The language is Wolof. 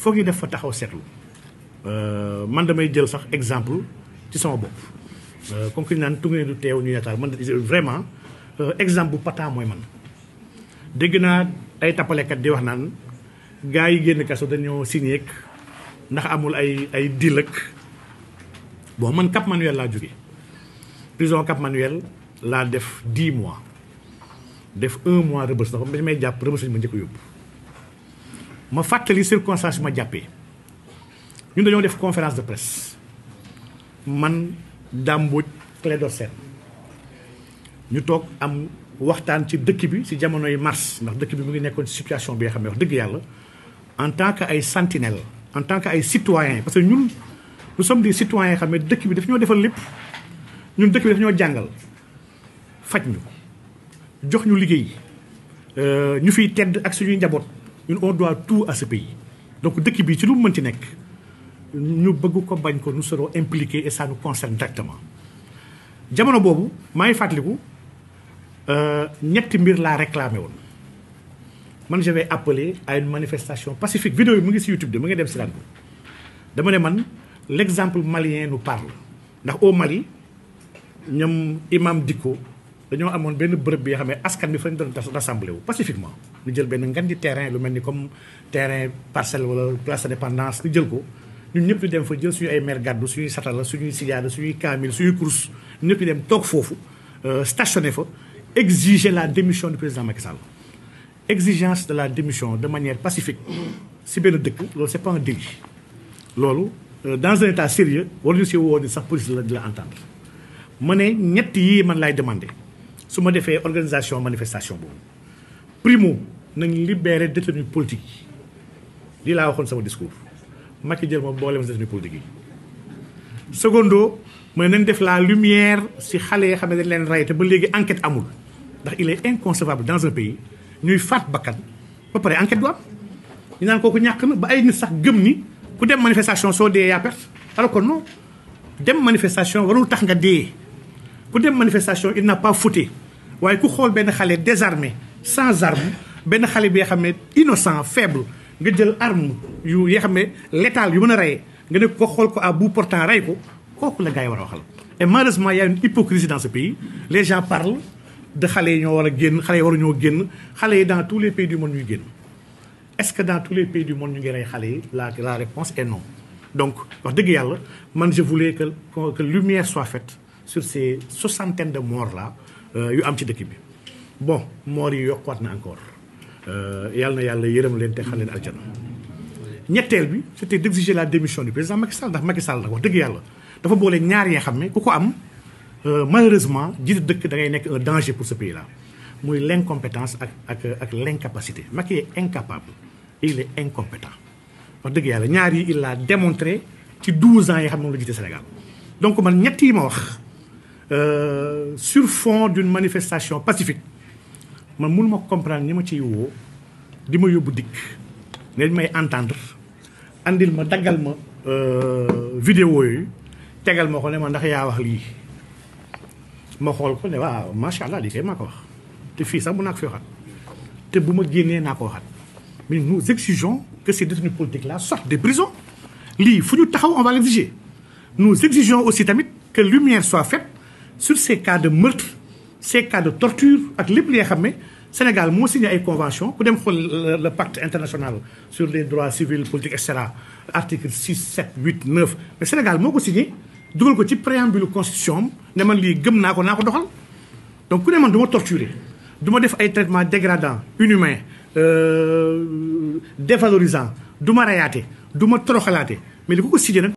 foog ñu def fa taxaw seetlu man damay jël sax exemple ci sama bopp comme que ñu naan tungee du teew ñu yataal man vraiment exemple bu patent mooy man dégg naa ay tappalekat di wax naan gars yi génn kaso dañoo signé ndax amul ay deal ak bon man Cap Manuel laa jóge prison Cap Manuel laa def 10 mois def 1 mois Rebeuss ndax dañ may jàpp Rebeuss lañu ma njëkk a yóbbu ma fàttali circonstance ma jàppee ñun dañoo def conférence de presse man Dame Mbodj Clédor Sène ñu toog am waxtaan ci dëkk bi ci jamonoy mars ndax dëkk bi mu ngi nekkoon ci situation bi nga xam ne wax dëgg yàlla en tant que ay sentinelle en tant que ay citoyens parce que ñun nous sommes des citoyens xam ne dëkk bi daf ñoo defal lépp ñun dëkk bi daf ñoo jàngal faj ñu jox ñu liggéey ñu fiy tedd ak suñuy njaboot ñun on doit tout à ce pays donc dëkk bi ci lu mu mën ci nekk ñu bëgg ko bañ ko nous serons impliqués et ça nous concerne directement jamono boobu maa ngi fàttaliku ñetti mbir laa réclamé woon man je vais appeler à une manifestation pacifique vidéo yi mu ngi ci YouTube de mu ngi dem ci ran dama ne man l'exemple malien nous parle ndax au Mali ñoom imam Dicko dañoo amoon benn bërëb bi nga xam ne askan bi fa ñu doon rassemblé wu pacifiquement ñu jël benn ngan di terrain lu mel ni comme terrain Parcelles wala place d'Indépendance ñu jël ko ñun ñëpp ñu dem fa jël suñu ay mer gàddu suñuy satala suñuy sijaada suñuy kaamil suñuy course ñun ñëpp ñu dem toog foofu stationné fa exiger la démission du président Macky Sall exigence de la démission de manière pacifique si benn dëkk loolu c'est pas un délit loolu dans un état sérieux waruñu si woo ni sax police la di la entendre ma ne ñett yii man laay demandé su ma defee organisation manifestation boobu primo nañ libérer détenus politiques yi lii laa waxoon sama discours Macky jël ma boolem détenus politiques yi secondo mooy nañ def la lumière si xale yi xam ne dañ leen rey te ba léegi enquête amul ndax il est inconcevable dans un pays ñuy faat bakkan ba pare enquête du am ñu naan kooku ñàkk na ba ay nit sax gëm ni ku dem manifestation soo dee yaa perte alors que non dem manifestation warul tax nga dee ku dem manifestation il n'a pas fauté waaye ku xool benn xale désarmé sans arme benn xale bi nga xam ne innocent faible nga jël arme yu yoo xam ne létal yu mën a reyee nga ne ko xool ko à bout portant rey ko kooku la gars yi war a waxal et malheureusement il y a une hypocrisie dans ce pays les gens parlent de xale yi ñoo war a génn xale yi waruñoo génn xale yi dans tous les pays du monde ñuy génn est-ce que dans tous les pays du monde ñu ngi rey xale yi la réponse est non donc wax dëgg yàlla man je voulais que lumière soit faite sur ces soixantaine de morts là yu am ci dëkk bi bon morts yi yokkuwaat na encore yàlla na yàlla yërëm leen te xal leen aljana ñetteel bi c'était d'exiger la démission du président Macky Sall ndax Macky Sall nag wax dëgg yàlla dafa boole ñaar yi nga xam ne ku ko am malheureusement jiite dëkk da ngay nekk un danger pour ce pays là muy l'incompétence ak l'incapacité Macky est incapable et il est incompétent wax dëgg yàlla ñaar yi il l'a démontré ci 12 ans yi xam ne moom la jiite Sénégal donc man ñett yi ma wax sur fond d'une manifestation pacifique man mënu ma comprendre ñi ma ciy woo di ma yóbbu dikk ne may entendre andil ma daggal ma vidéo yooyu tegal ma ko ne ma ndax yaa wax lii ma xool ko ne waaw macha allah lii kay maa ko wax te fii sax mun naa ko fi waxaat te bu ma génnee naa ko waxaat mais nous exigeons que ces détenus politiques là sortent des prisons lii fu ñu taxaw on va l'exiger nous exigeons aussi tamit que lumière soit faite sur ces cas de meurtre ces cas de torture ak lépp li nga xam ne Sénégal moo signé ay convention ku dem xool le pacte international sur les droits civils politiques et cetera article 6 7 8 9 mais Sénégal moo ko signé dugal ko ci préambule constitution am ne man lii gëm naa ko doxal donc ku ne man du ma torturer du ma def ay traitements dégradants inhumains dévalorisants du ma rayaate du ma toroxalaate mais li ko signé nag